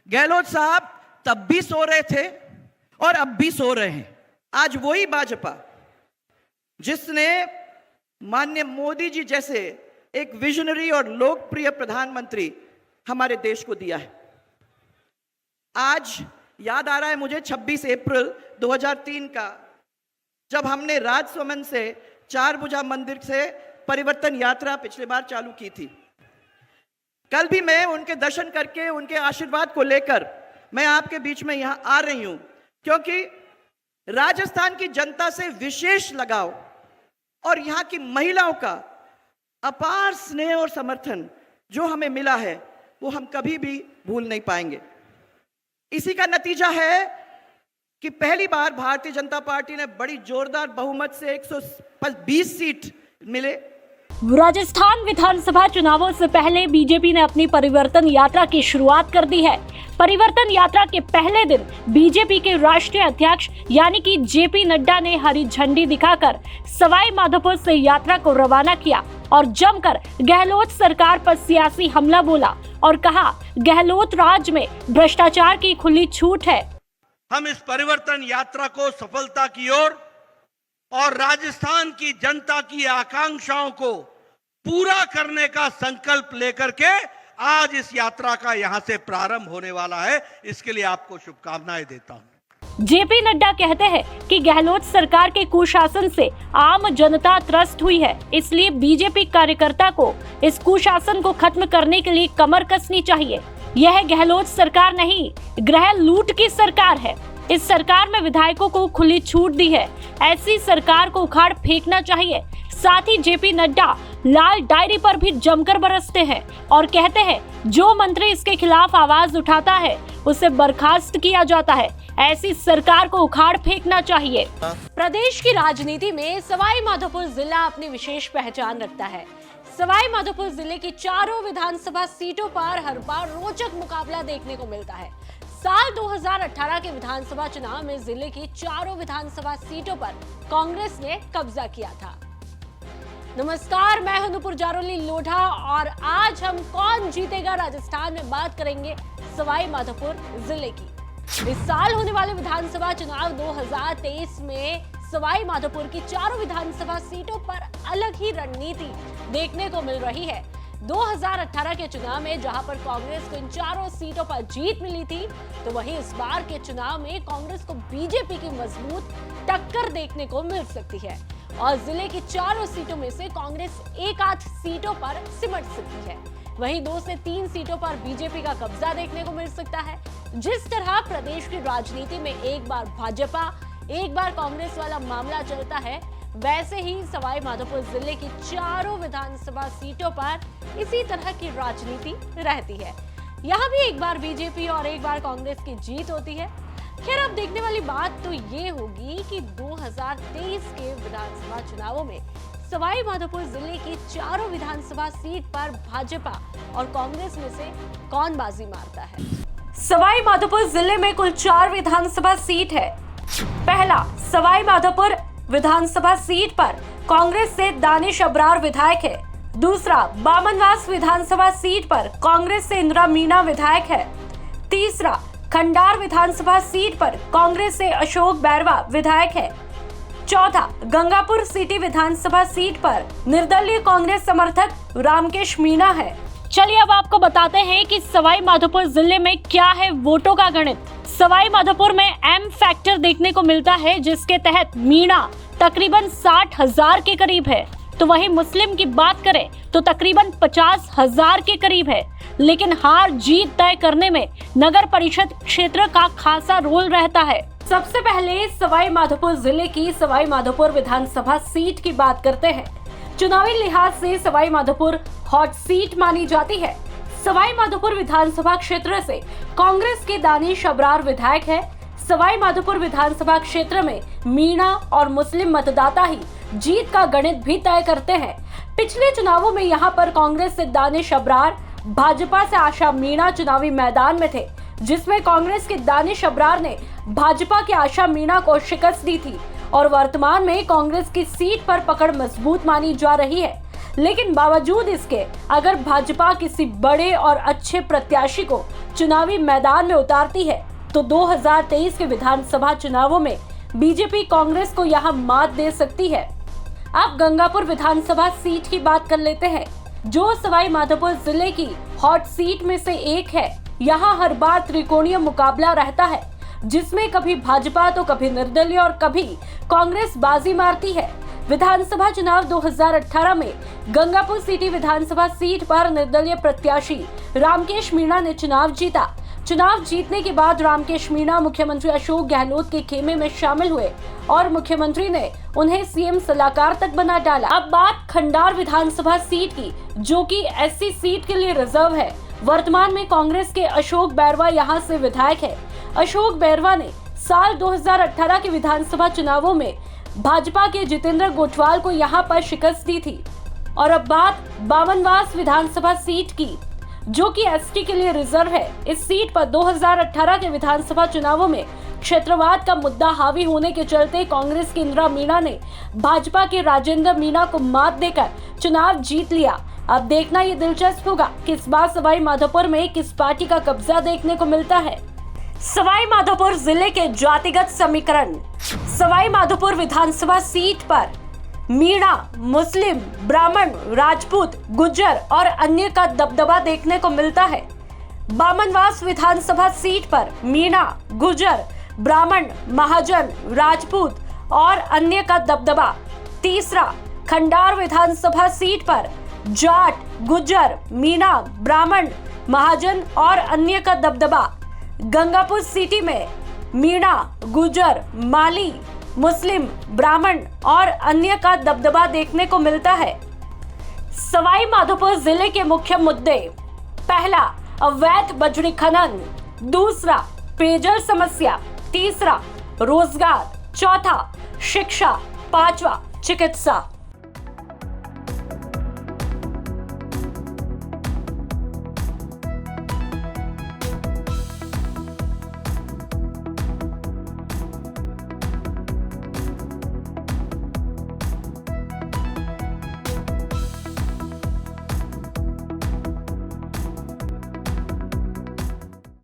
गहलोत साहब तब भी सो रहे थे और अब भी सो रहे हैं। आज वही भाजपा जिसने माननीय मोदी जी जैसे एक विजनरी और लोकप्रिय प्रधानमंत्री हमारे देश को दिया है। आज याद आ रहा है मुझे 26 अप्रैल 2003 का, जब हमने राजसमंद से चारभुजा मंदिर से परिवर्तन यात्रा पिछले बार चालू की थी। कल भी मैं उनके दर्शन करके उनके आशीर्वाद को लेकर मैं आपके बीच में यहां आ रही हूं, क्योंकि राजस्थान की जनता से विशेष लगाव और यहां की महिलाओं का अपार स्नेह और समर्थन जो हमें मिला है वो हम कभी भी भूल नहीं पाएंगे। इसी का नतीजा है कि पहली बार भारतीय जनता पार्टी ने बड़ी जोरदार बहुमत से 120 सीट मिले। राजस्थान विधानसभा चुनावों से पहले बीजेपी ने अपनी परिवर्तन यात्रा की शुरुआत कर दी है। परिवर्तन यात्रा के पहले दिन बीजेपी के राष्ट्रीय अध्यक्ष यानी कि जेपी नड्डा ने हरी झंडी दिखाकर सवाई माधोपुर से यात्रा को रवाना किया और जमकर गहलोत सरकार पर सियासी हमला बोला और कहा गहलोत राज में भ्रष्टाचार की खुली छूट है। हम इस परिवर्तन यात्रा को सफलता की ओर और राजस्थान की जनता की आकांक्षाओं को पूरा करने का संकल्प लेकर के आज इस यात्रा का यहां से प्रारंभ होने वाला है। इसके लिए आपको शुभकामनाएं देता हूं। जेपी नड्डा कहते हैं कि गहलोत सरकार के कुशासन से आम जनता त्रस्त हुई है, इसलिए बीजेपी कार्यकर्ता को इस कुशासन को खत्म करने के लिए कमर कसनी चाहिए। यह गहलोत सरकार नहीं, गृह लूट की सरकार है। इस सरकार में विधायकों को खुली छूट दी है, ऐसी सरकार को उखाड़ फेंकना चाहिए। साथ ही जेपी नड्डा लाल डायरी पर भी जमकर बरसते हैं और कहते हैं जो मंत्री इसके खिलाफ आवाज उठाता है उसे बर्खास्त किया जाता है। ऐसी सरकार को उखाड़ फेंकना चाहिए। प्रदेश की राजनीति में सवाई माधोपुर जिला अपनी विशेष पहचान रखता है। सवाई माधोपुर जिले की चारों विधानसभा सीटों पर हर बार रोचक मुकाबला देखने को मिलता है। साल 2018 के विधानसभा चुनाव में जिले की चारों विधानसभा सीटों पर कांग्रेस ने कब्जा किया था। नमस्कार, मैं हूं नुपुर जारोली लोढ़ा और आज हम कौन जीतेगा राजस्थान में बात करेंगे सवाई माधोपुर जिले की। इस साल होने वाले विधानसभा चुनाव 2023 में सवाई माधोपुर की चारों विधानसभा सीटों पर अलग ही रणनीति देखने को मिल रही है। 2018 के चुनाव में जहां पर कांग्रेस को इन चारों सीटों पर जीत मिली थी, तो वहीं इस बार के चुनाव में कांग्रेस को बीजेपी की मजबूत टक्कर देखने को मिल सकती है और जिले की चारों सीटों में से कांग्रेस एक आध सीटों पर सिमट सकती है। वहीं 2 से 3 सीटों पर बीजेपी का कब्जा देखने को मिल सकता है। जिस तरह प्रदेश की राजनीति में एक बार भाजपा एक बार कांग्रेस वाला मामला चलता है, वैसे ही सवाई माधोपुर जिले की चारों विधानसभा सीटों पर इसी तरह की राजनीति रहती है। यहाँ भी एक बार बीजेपी और एक बार कांग्रेस की जीत होती है। खैर, अब देखने वाली बात तो ये होगी कि 2023 के विधानसभा चुनावों में सवाई माधोपुर जिले की चारों विधानसभा सीट पर भाजपा और कांग्रेस में से कौन बाजी मारता है। सवाई माधोपुर जिले में कुल 4 विधानसभा सीट है। पहला, सवाई माधोपुर विधानसभा सीट पर कांग्रेस से दानिश अब्रार विधायक है। दूसरा, बामनवास विधानसभा सीट पर कांग्रेस से इंदिरा मीणा विधायक है। तीसरा, खंडार विधानसभा सीट पर कांग्रेस से अशोक बैरवा विधायक है। चौथा, गंगापुर सिटी विधानसभा सीट पर निर्दलीय कांग्रेस समर्थक रामकेश मीणा है। चलिए अब आपको बताते हैं कि सवाई माधोपुर जिले में क्या है वोटों का गणित। सवाई माधोपुर में एम फैक्टर देखने को मिलता है, जिसके तहत मीणा तकरीबन 60,000 के करीब है, तो वहीं मुस्लिम की बात करें तो तकरीबन 50,000 के करीब है। लेकिन हार जीत तय करने में नगर परिषद क्षेत्र का खासा रोल रहता है। सबसे पहले सवाई माधोपुर जिले की सवाई माधोपुर विधानसभा सीट की बात करते हैं। चुनावी लिहाज से सवाई माधोपुर हॉट सीट मानी जाती है। सवाई माधोपुर विधानसभा क्षेत्र से कांग्रेस के दानिश अब्रार विधायक है। सवाई माधोपुर विधानसभा क्षेत्र में मीणा और मुस्लिम मतदाता ही जीत का गणित भी तय करते हैं। पिछले चुनावों में यहां पर कांग्रेस से दानिश अब्रार, भाजपा से आशा मीणा चुनावी मैदान में थे, जिसमें कांग्रेस के दानिश अब्रार ने भाजपा की आशा मीणा को शिकस्त दी थी और वर्तमान में कांग्रेस की सीट पर पकड़ मजबूत मानी जा रही है। लेकिन बावजूद इसके अगर भाजपा किसी बड़े और अच्छे प्रत्याशी को चुनावी मैदान में उतारती है तो 2023 के विधानसभा चुनावों में बीजेपी कांग्रेस को यहां मात दे सकती है। अब गंगापुर विधानसभा सीट की बात कर लेते हैं, जो सवाई माधोपुर जिले की हॉट सीट में से एक है। यहाँ हर बार त्रिकोणीय मुकाबला रहता है, जिसमें कभी भाजपा तो कभी निर्दलीय और कभी कांग्रेस बाजी मारती है। विधानसभा चुनाव 2018 में गंगापुर सिटी विधानसभा सीट पर निर्दलीय प्रत्याशी रामकेश मीणा ने चुनाव जीता। चुनाव जीतने के बाद रामकेश मीणा मुख्यमंत्री अशोक गहलोत के खेमे में शामिल हुए और मुख्यमंत्री ने उन्हें सीएम सलाहकार तक बना डाला। अब बात खंडार विधानसभा सीट की, जो कि एससी सीट के लिए रिजर्व है। वर्तमान में कांग्रेस के अशोक बैरवा यहां से विधायक है। अशोक बैरवा ने साल 2018 के विधानसभा चुनावों में भाजपा के जितेंद्र गोठवाल को यहां पर शिकस्त दी थी। और अब बात बामनवास विधानसभा सीट की, जो कि एसटी के लिए रिजर्व है। इस सीट पर 2018 के विधानसभा चुनावों में क्षेत्रवाद का मुद्दा हावी होने के चलते कांग्रेस की इंदिरा मीणा ने भाजपा के राजेंद्र मीणा को मात देकर चुनाव जीत लिया। अब देखना ये दिलचस्प होगा कि इस बार सवाई माधोपुर में किस पार्टी का कब्जा देखने को मिलता है। सवाई माधोपुर जिले के जातिगत समीकरण। सवाई माधोपुर विधानसभा सीट पर मीणा, मुस्लिम, ब्राह्मण, राजपूत, गुज्जर और अन्य का दबदबा देखने को मिलता है। बामनवास विधानसभा सीट पर मीणा, गुज्जर, ब्राह्मण, महाजन, राजपूत और अन्य का दबदबा। तीसरा, खंडार विधानसभा सीट पर जाट, गुज्जर, मीणा, ब्राह्मण, महाजन और अन्य का दबदबा। गंगापुर सिटी में मीणा, गुज्जर, माली, मुस्लिम, ब्राह्मण और अन्य का दबदबा देखने को मिलता है। सवाई माधोपुर जिले के मुख्य मुद्दे: पहला, अवैध बजरी खनन। दूसरा, पेयजल समस्या। तीसरा, रोजगार। चौथा, शिक्षा। पांचवा, चिकित्सा।